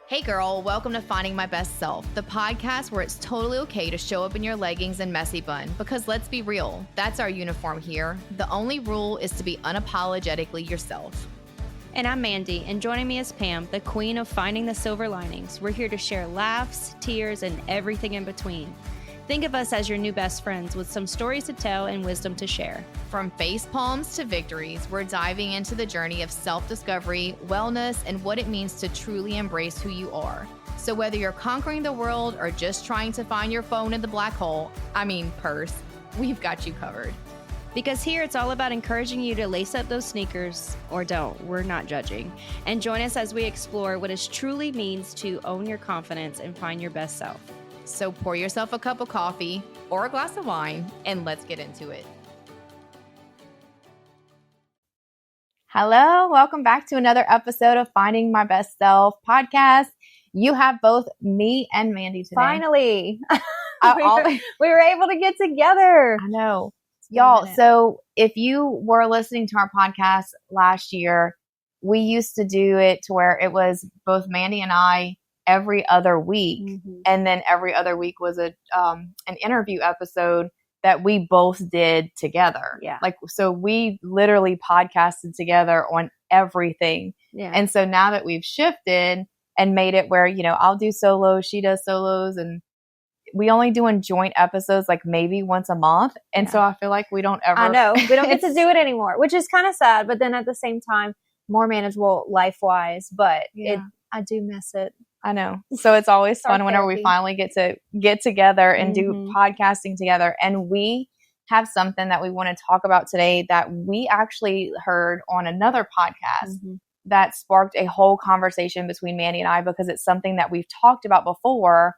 Hey girl, welcome to Finding My Best Self, the podcast where it's totally okay to show up in your leggings and messy bun, because let's be real, that's our uniform here. The only rule is to be unapologetically yourself. And I'm Mandi, and joining me is Pam, the queen of finding the silver linings. We're here to share laughs, tears, and everything in between. Think of us as your new best friends with some stories to tell and wisdom to share. From face palms to victories, we're diving into the journey of self-discovery, wellness, and what it means to truly embrace who you are. So whether you're conquering the world or just trying to find your phone in the black hole, purse, we've got you covered. Because here it's all about encouraging you to lace up those sneakers, or don't, we're not judging, and join us as we explore what it truly means to own your confidence and find your best self. So pour yourself a cup of coffee or a glass of wine and let's get into it. Hello, welcome back to another episode of Finding My Best Self podcast. You have both me and Mandi today. Finally, we were able to get together. I know. Y'all, so if you were listening to our podcast last year, we used to do it to where it was both Mandi and I every other week. Mm-hmm. And then every other week was an interview episode that we both did together. Yeah. So we literally podcasted together on everything. Yeah. And so now that we've shifted and made it where, I'll do solos, she does solos, and we only doing joint episodes like maybe once a month. And so I feel like we don't ever. I know. We don't get to do it anymore, which is kind of sad. But then at the same time, more manageable life-wise. But I do miss it. I know. So it's always fun whenever we finally get together and do podcasting together. And we have something that we want to talk about today that we actually heard on another podcast that sparked a whole conversation between Mandi and I, because it's something that we've talked about before.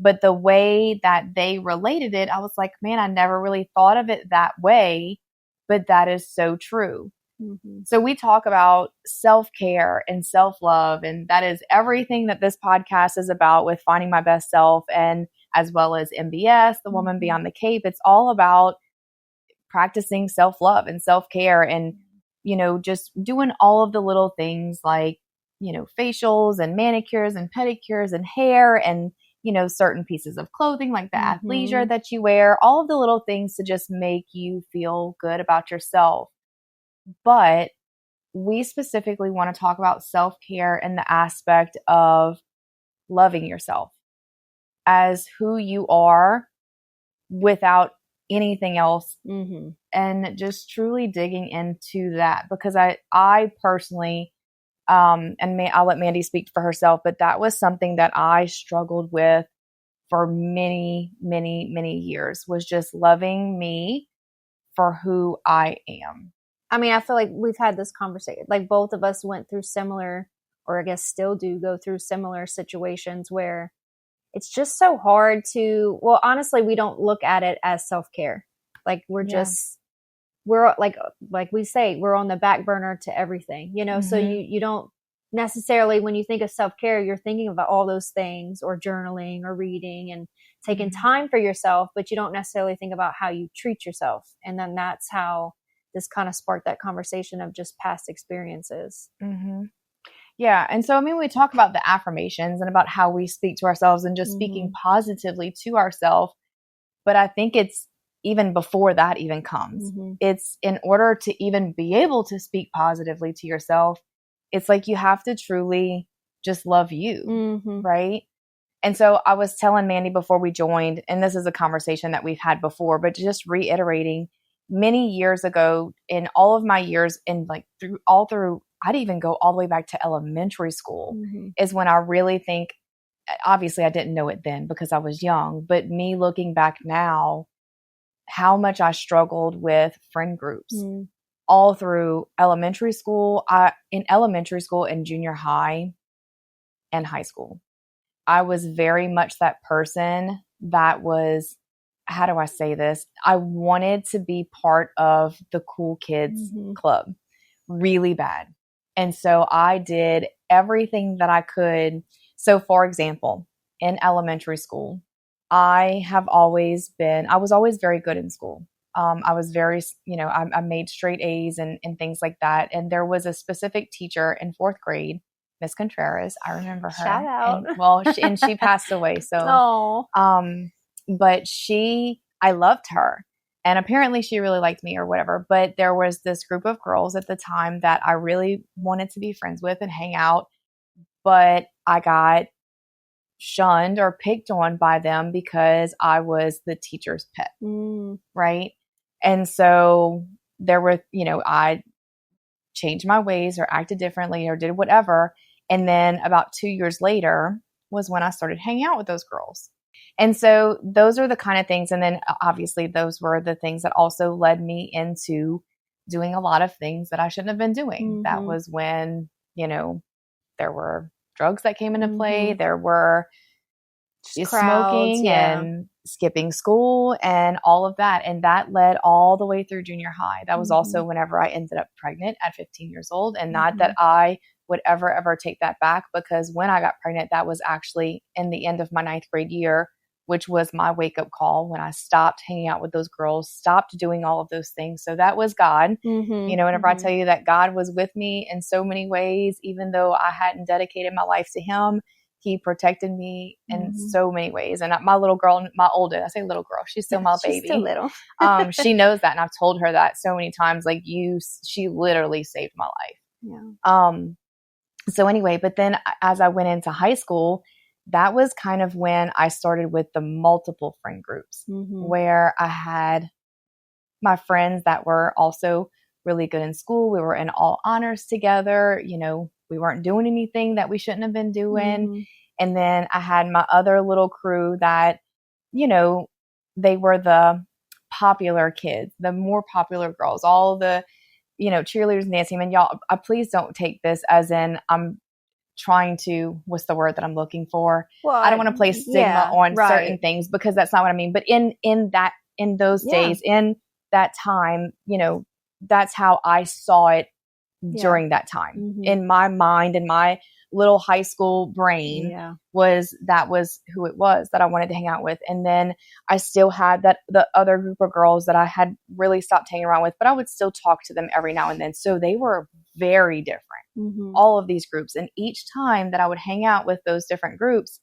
But the way that they related it, I was like, man, I never really thought of it that way. But that is so true. Mm-hmm. So we talk about self-care and self-love, and that is everything that this podcast is about with Finding My Best Self, and as well as MBS, The Woman Beyond the Cape. It's all about practicing self-love and self-care and, just doing all of the little things like, facials and manicures and pedicures and hair and, certain pieces of clothing like the athleisure that you wear, all of the little things to just make you feel good about yourself. But we specifically want to talk about self-care in the aspect of loving yourself as who you are without anything else, and just truly digging into that, because I personally, I'll let Mandi speak for herself, but that was something that I struggled with for many, many, many years, was just loving me for who I am. I feel like we've had this conversation, like both of us went through similar, or I guess still do go through similar situations where it's just so hard to, well, honestly, we don't look at it as self-care. Like we're like we say, we're on the back burner to everything, so you don't necessarily, when you think of self-care, you're thinking about all those things, or journaling or reading and taking time for yourself, but you don't necessarily think about how you treat yourself. And then that's how this kind of sparked that conversation of just past experiences. Mm-hmm. Yeah. And so, we talk about the affirmations and about how we speak to ourselves and just speaking positively to ourselves. But I think it's even before that even comes. It's in order to even be able to speak positively to yourself, it's like you have to truly just love you. Right. And so I was telling Mandi before we joined, and this is a conversation that we've had before, but just reiterating, many years ago, in all of my years, and like through, I'd even go all the way back to elementary school, is when I really think, obviously I didn't know it then because I was young, but me looking back now, how much I struggled with friend groups all through elementary school, in elementary school and junior high and high school. I was very much that person that was, how do I say this? I wanted to be part of the cool kids club really bad. And so I did everything that I could. So for example, in elementary school, I was always very good in school. I was very, I made straight A's and things like that. And there was a specific teacher in fourth grade Miss Contreras. I remember her. Shout out. And she passed away. So, but I loved her. And apparently she really liked me or whatever. But there was this group of girls at the time that I really wanted to be friends with and hang out. But I got shunned or picked on by them because I was the teacher's pet. Right. And so there were, I changed my ways or acted differently or did whatever. And then about 2 years later was when I started hanging out with those girls. And so those are the kind of things. And then obviously those were the things that also led me into doing a lot of things that I shouldn't have been doing. That was when, there were drugs that came into play. There were smoking and skipping school and all of that. And that led all the way through junior high. That was also whenever I ended up pregnant at 15 years old. And not that I would ever take that back, because when I got pregnant, that was actually in the end of my 9th grade year, which was my wake up call when I stopped hanging out with those girls, stopped doing all of those things. So that was God. Whenever I tell you that God was with me in so many ways, even though I hadn't dedicated my life to him, he protected me in so many ways. And my little girl, my oldest, I say little girl, she's still my baby. She's still little. She knows that. And I've told her that so many times, she literally saved my life. Yeah. So anyway, but then as I went into high school, that was kind of when I started with the multiple friend groups, where I had my friends that were also really good in school. We were in all honors together. We weren't doing anything that we shouldn't have been doing. And then I had my other little crew that, they were the popular kids, the more popular girls, all the, cheerleaders and dancing. And y'all, please don't take this as in I'm trying to, what's the word that I'm looking for? Well, I don't want to place stigma on certain things, because that's not what I mean. But in those days, in that time, that's how I saw it during that time. In my mind, in my little high school brain, was who it was that I wanted to hang out with. And then I still had the other group of girls that I had really stopped hanging around with, but I would still talk to them every now and then. So they were very different, all of these groups. And each time that I would hang out with those different groups,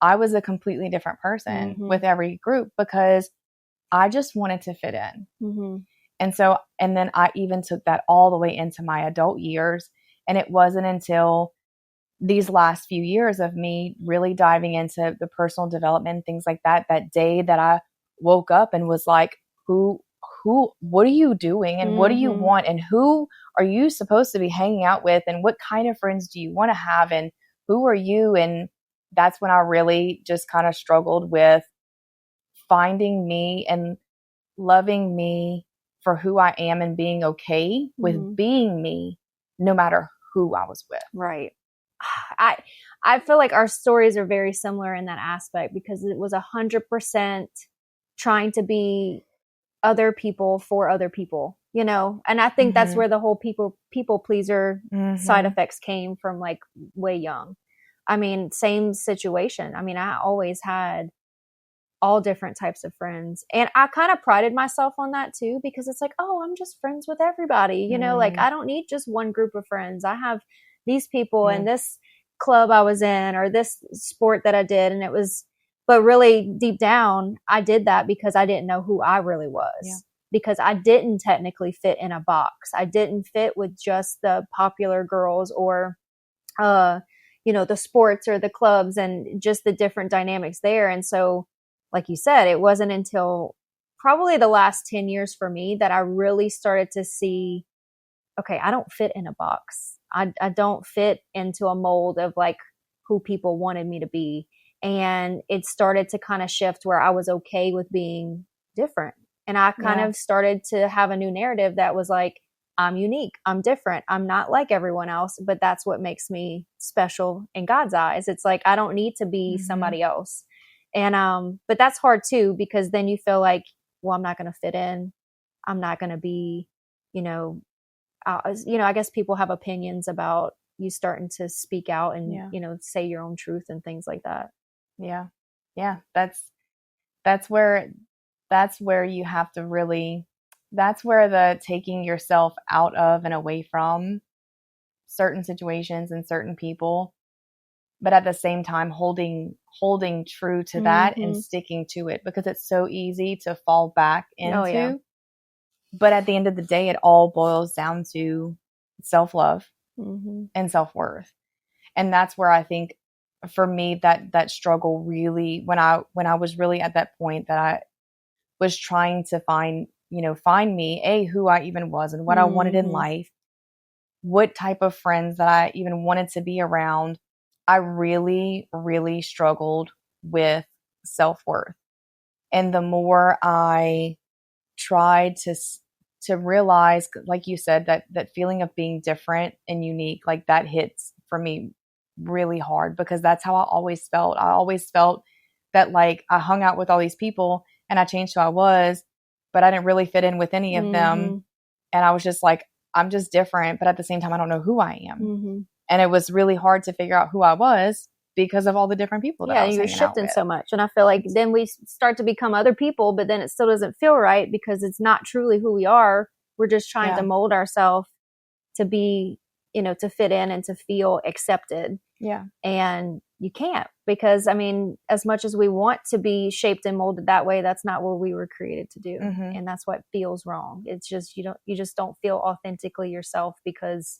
I was a completely different person with every group, because I just wanted to fit in. And then I even took that all the way into my adult years. And it wasn't until these last few years of me really diving into the personal development, things like that day that I woke up and was like, what are you doing? And what do you want? And who are you supposed to be hanging out with? And what kind of friends do you want to have? And who are you? And that's when I really just kind of struggled with finding me and loving me for who I am, and being okay with being me, no matter who I was with. Right. I feel like our stories are very similar in that aspect, because it was 100% trying to be other people for other people, and I think that's where the whole people pleaser side effects came from, like way young. I mean, same situation. I mean, I always had all different types of friends, and I kind of prided myself on that too, because it's like, oh, I'm just friends with everybody, like I don't need just one group of friends. I have these people in this club I was in, or this sport that I did. And but really deep down, I did that because I didn't know who I really was, because I didn't technically fit in a box. I didn't fit with just the popular girls, or, the sports or the clubs, and just the different dynamics there. And so, like you said, it wasn't until probably the last 10 years for me that I really started to see, okay, I don't fit in a box. I don't fit into a mold of like who people wanted me to be. And it started to kind of shift where I was okay with being different. And I kind of started to have a new narrative that was like, I'm unique. I'm different. I'm not like everyone else, but that's what makes me special in God's eyes. It's like, I don't need to be somebody else. And, but that's hard too, because then you feel like, well, I'm not going to fit in. I'm not going to be, I guess people have opinions about you starting to speak out and, say your own truth and things like that. Yeah. Yeah. That's where you have to really, that's where the taking yourself out of and away from certain situations and certain people, but at the same time holding true to that and sticking to it, because it's so easy to fall back into. Oh, yeah. But at the end of the day, it all boils down to self-love and self-worth. And that's where I think for me that struggle really, when I was really at that point that I was trying to find me, who I even was and what I wanted in life, what type of friends that I even wanted to be around, I really, really struggled with self-worth. And the more I tried to realize, like you said, that feeling of being different and unique, like that hits for me really hard, because that's how I always felt. I always felt that like I hung out with all these people and I changed who I was, but I didn't really fit in with any of them. And I was just like, I'm just different, but at the same time, I don't know who I am. And it was really hard to figure out who I was because of all the different people that I was hanging out with. Yeah, you're shifting so much. And I feel like then we start to become other people, but then it still doesn't feel right because it's not truly who we are. We're just trying to mold ourselves to be, to fit in and to feel accepted. Yeah. And you can't, because I mean, as much as we want to be shaped and molded that way, that's not what we were created to do. And that's what feels wrong. It's just, you just don't feel authentically yourself because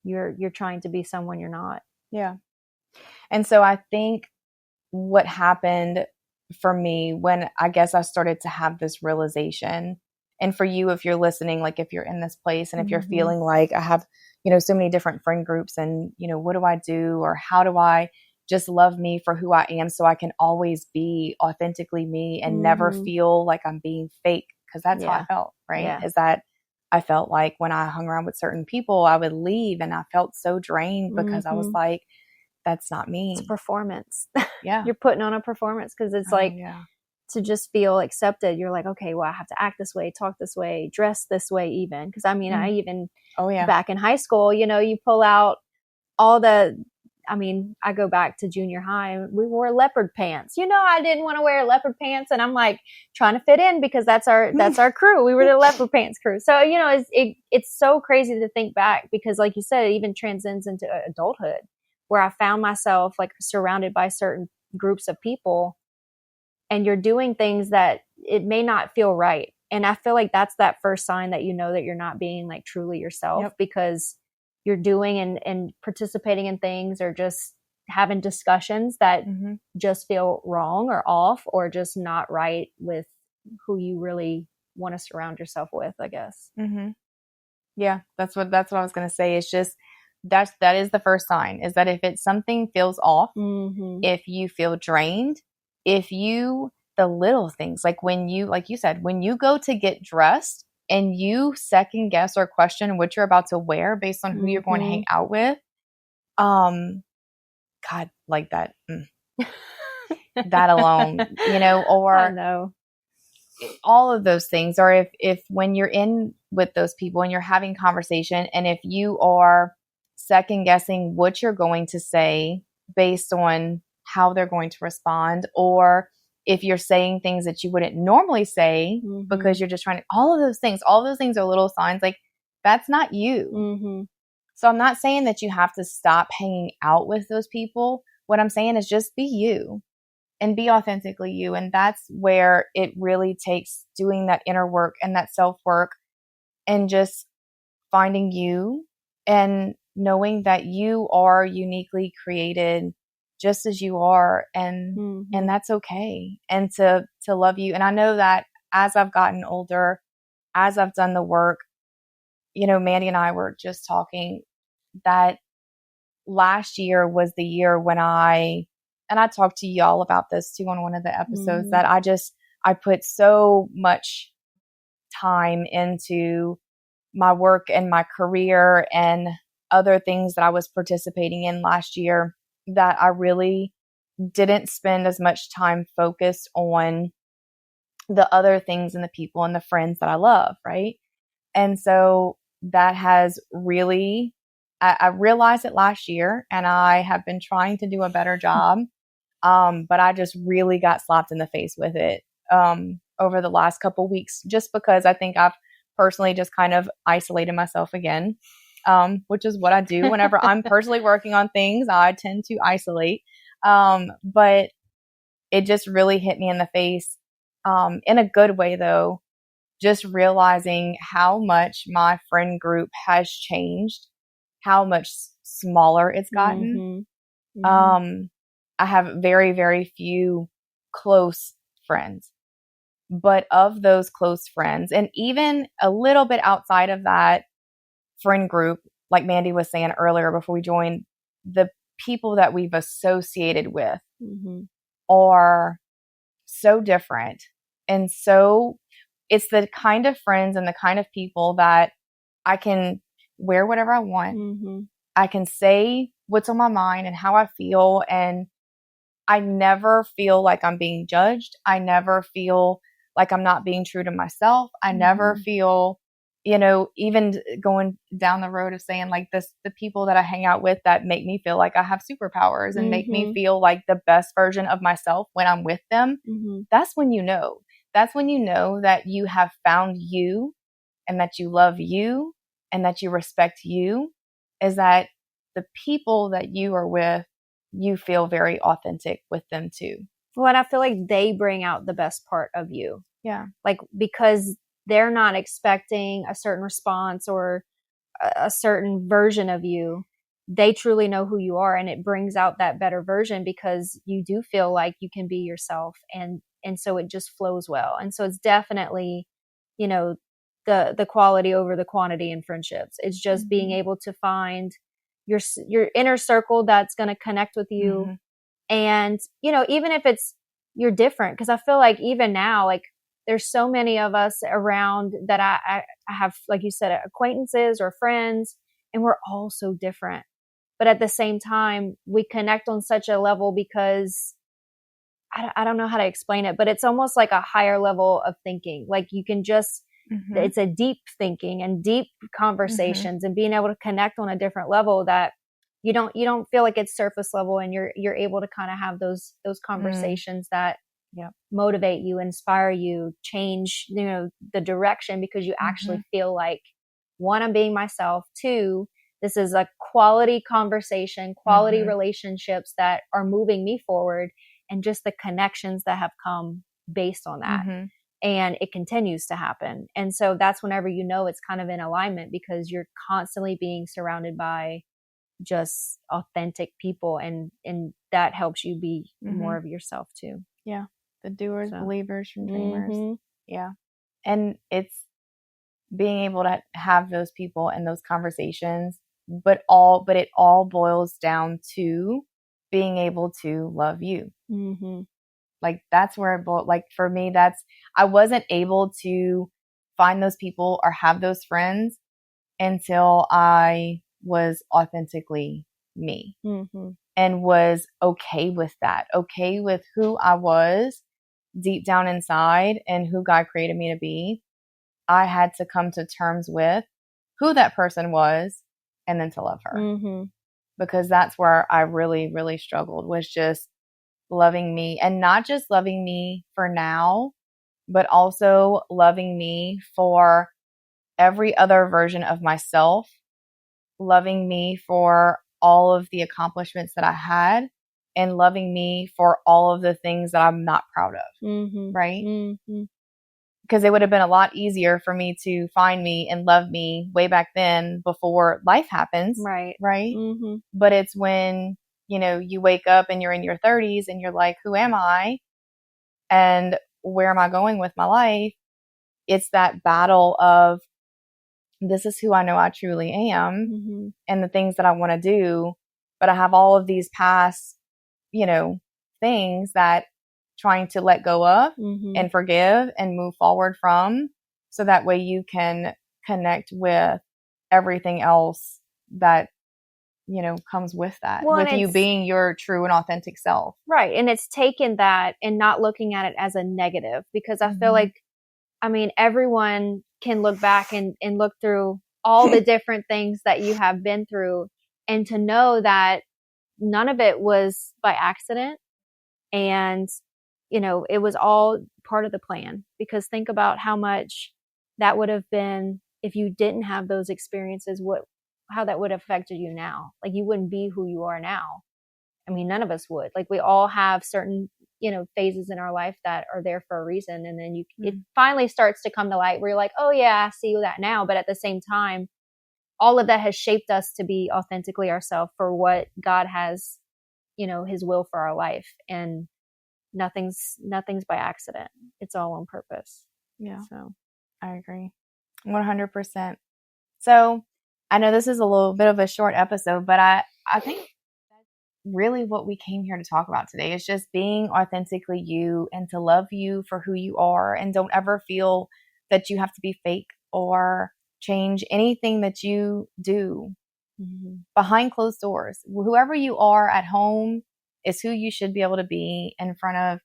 you're trying to be someone you're not. Yeah. And so I think what happened for me when I guess I started to have this realization, and for you, if you're listening, like if you're in this place and if you're feeling like I have, so many different friend groups and, what do I do, or how do I just love me for who I am so I can always be authentically me and never feel like I'm being fake, because that's how I felt, right? Yeah. Is that I felt like when I hung around with certain people, I would leave and I felt so drained because I was like, that's not me. It's performance. Yeah. You're putting on a performance because it's to just feel accepted. You're like, okay, well, I have to act this way, talk this way, dress this way even. Because I mean, I even back in high school, you pull out all I go back to junior high and we wore leopard pants. I didn't want to wear leopard pants, and I'm like trying to fit in because that's our crew. We were the leopard pants crew. So, it's so crazy to think back because like you said, it even transcends into adulthood, where I found myself like surrounded by certain groups of people, and you're doing things that it may not feel right. And I feel like that's that first sign that that you're not being like truly yourself, because you're doing and participating in things or just having discussions that just feel wrong or off or just not right with who you really want to surround yourself with, I guess. Yeah, that's what I was going to say. It's just, that is the first sign, is that if it's something feels off, if you feel drained, the little things, like like you said, when you go to get dressed and you second guess or question what you're about to wear based on who you're going to hang out with, God, like that, that alone, or I know. All of those things. Or if when you're in with those people and you're having conversation, and if you are second guessing what you're going to say based on how they're going to respond, or if you're saying things that you wouldn't normally say because you're just trying to, all of those things are little signs, like that's not you. So I'm not saying that you have to stop hanging out with those people. What I'm saying is just be you and be authentically you. And that's where it really takes doing that inner work and that self-work and just finding you and knowing that you are uniquely created just as you are, and that's okay. And to love you. And I know that as I've gotten older, as I've done the work, Mandy and I were just talking that last year was the year when I talked to y'all about this too on one of the episodes, that I put so much time into my work and my career and other things that I was participating in last year, that I really didn't spend as much time focused on the other things and the people and the friends that I love. Right. And so that has really, I realized it last year, and I have been trying to do a better job. But I just really got slapped in the face with it over the last couple weeks, just because I think I've personally just kind of isolated myself again. which is what I do whenever I'm personally working on things. I tend to isolate. But it just really hit me in the face, in a good way though, just realizing how much my friend group has changed, how much smaller it's gotten. Mm-hmm. Mm-hmm. I have very, very few close friends, but of those close friends, and even a little bit outside of that friend group, like Mandi was saying earlier before we joined, the people that we've associated with mm-hmm. are so different. And so it's the kind of friends and the kind of people that I can wear whatever I want. Mm-hmm. I can say what's on my mind and how I feel. And I never feel like I'm being judged. I never feel like I'm not being true to myself. I mm-hmm. never feel, even going down the road of saying like this, the people that I hang out with that make me feel like I have superpowers and mm-hmm. make me feel like the best version of myself when I'm with them. Mm-hmm. That's when that's when you know that you have found you and that you love you and that you respect you, is that the people that you are with, you feel very authentic with them too. Well, and I feel like they bring out the best part of you. Yeah. Like, because they're not expecting a certain response or a certain version of you. They truly know who you are, and it brings out that better version because you do feel like you can be yourself, and so it just flows well. And so it's definitely, the quality over the quantity in friendships. It's just mm-hmm. being able to find your inner circle that's going to connect with you. Mm-hmm. And, even if you're different, because I feel like even now, like, there's so many of us around that I have, like you said, acquaintances or friends, and we're all so different. But at the same time, we connect on such a level because I don't know how to explain it, but it's almost like a higher level of thinking. Like, you can just, mm-hmm. it's a deep thinking and deep conversations mm-hmm. and being able to connect on a different level that you don't feel like it's surface level, and you're able to kind of have those conversations that motivate you, inspire you, change, the direction, because you actually mm-hmm. feel like, one, I'm being myself. Two, this is a quality conversation, quality mm-hmm. relationships that are moving me forward, and just the connections that have come based on that. Mm-hmm. And it continues to happen. And so that's whenever it's kind of in alignment, because you're constantly being surrounded by just authentic people, and that helps you be mm-hmm. more of yourself too. Yeah. The doers, believers from dreamers. Mm-hmm. Yeah. And it's being able to have those people and those conversations, but it all boils down to being able to love you. Mm-hmm. Like, that's where like for me, I wasn't able to find those people or have those friends until I was authentically me mm-hmm. and was okay with that, okay with who I was deep down inside and who God created me to be. I had to come to terms with who that person was, and then to love her. Mm-hmm. Because that's where I really, really struggled, was just loving me, and not just loving me for now, but also loving me for every other version of myself, loving me for all of the accomplishments that I had, and loving me for all of the things that I'm not proud of. Mm-hmm. Right? Mm-hmm. Because it would have been a lot easier for me to find me and love me way back then, before life happens. Right. Right. Mm-hmm. But it's when, you wake up and you're in your 30s and you're like, who am I? And where am I going with my life? It's that battle of, this is who I know I truly am mm-hmm. and the things that I want to do. But I have all of these past, things that trying to let go of mm-hmm. and forgive and move forward from, so that way you can connect with everything else that, comes with that, with you being your true and authentic self. Right. And it's taken that and not looking at it as a negative, because I mm-hmm. feel like, everyone can look back and look through all the different things that you have been through, and to know that none of it was by accident. And, it was all part of the plan, because think about how much that would have been if you didn't have those experiences, what how that would have affected you now. Like you wouldn't be who you are now. I mean, none of us would. Like we all have certain, phases in our life that are there for a reason. And then it finally starts to come to light where you're like, oh yeah, I see that now. But at the same time, all of that has shaped us to be authentically ourselves for what God has, his will for our life. And nothing's by accident. It's all on purpose. Yeah. So I agree. 100%. So I know this is a little bit of a short episode, but I think really what we came here to talk about today is just being authentically you and to love you for who you are, and don't ever feel that you have to be fake or change anything that you do behind closed doors. Whoever you are at home is who you should be able to be in front of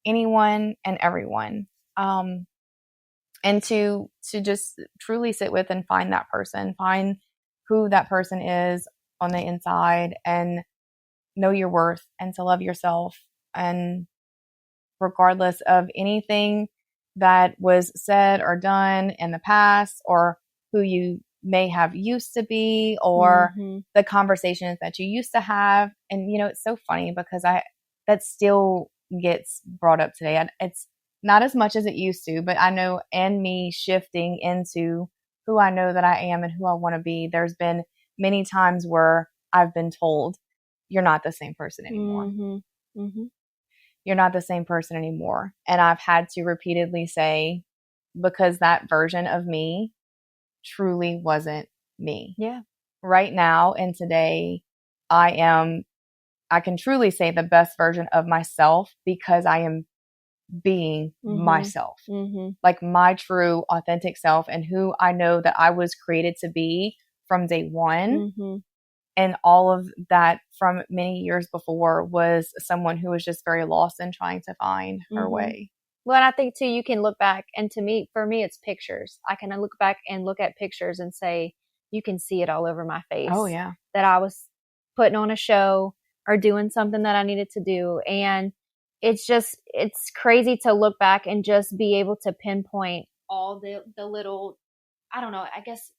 anyone and everyone. And to just truly sit with and find that person, find who that person is on the inside, and know your worth, and to love yourself. And regardless of anything that was said or done in the past, or who you may have used to be, or the conversations that you used to have. And, it's so funny because that still gets brought up today. It's not as much as it used to, but I know in me shifting into who I know that I am and who I want to be, there's been many times where I've been told, you're not the same person anymore. You're not the same person anymore. And I've had to repeatedly say, because that version of me truly wasn't me. Yeah. Right now and today, I can truly say the best version of myself because I am being myself, like my true authentic self, and who I know that I was created to be from day one. And all of that from many years before was someone who was just very lost and trying to find her way. Well, and I think too, you can look back, and for me, it's pictures. I can look back and look at pictures and say, you can see it all over my face. Oh yeah. That I was putting on a show or doing something that I needed to do. And it's crazy to look back and just be able to pinpoint all the little, I don't know, I guess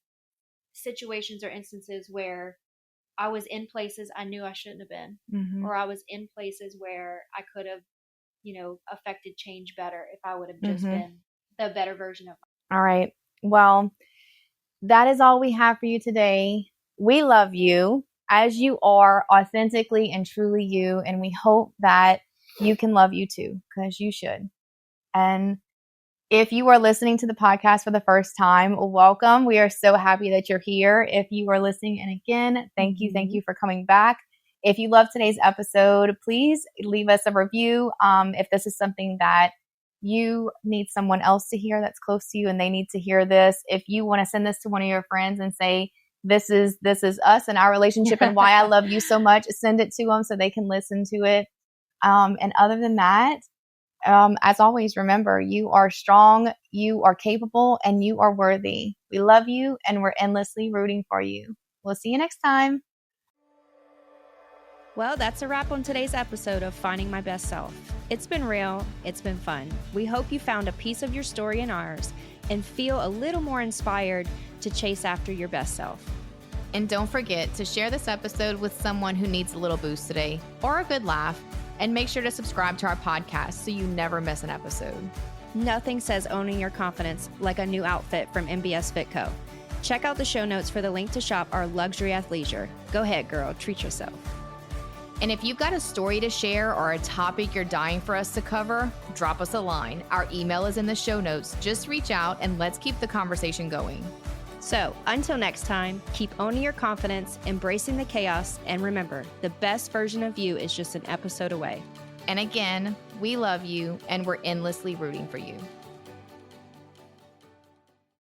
situations or instances where I was in places I knew I shouldn't have been, or I was in places where I could have, affected change better if I would have just been the better version of myself. All right. Well, that is all we have for you today. We love you as you are, authentically and truly you. And we hope that you can love you too, because you should. And if you are listening to the podcast for the first time, welcome. We are so happy that you're here. If you are listening in again, thank you. Thank you for coming back. If you love today's episode, please leave us a review. If this is something that you need someone else to hear that's close to you and they need to hear this, if you want to send this to one of your friends and say, this is us and our relationship and why I love you so much, send it to them so they can listen to it. And other than that, as always, remember, you are strong, you are capable, and you are worthy. We love you, and we're endlessly rooting for you. We'll see you next time. Well, that's a wrap on today's episode of Finding My Best Self. It's been real. It's been fun. We hope you found a piece of your story in ours and feel a little more inspired to chase after your best self. And don't forget to share this episode with someone who needs a little boost today or a good laugh. And make sure to subscribe to our podcast so you never miss an episode. Nothing says owning your confidence like a new outfit from MBS Fit Co. Check out the show notes for the link to shop our luxury athleisure. Go ahead, girl, treat yourself. And if you've got a story to share or a topic you're dying for us to cover, drop us a line. Our email is in the show notes. Just reach out and let's keep the conversation going. So, until next time, keep owning your confidence, embracing the chaos, and remember, the best version of you is just an episode away. And again, we love you and we're endlessly rooting for you.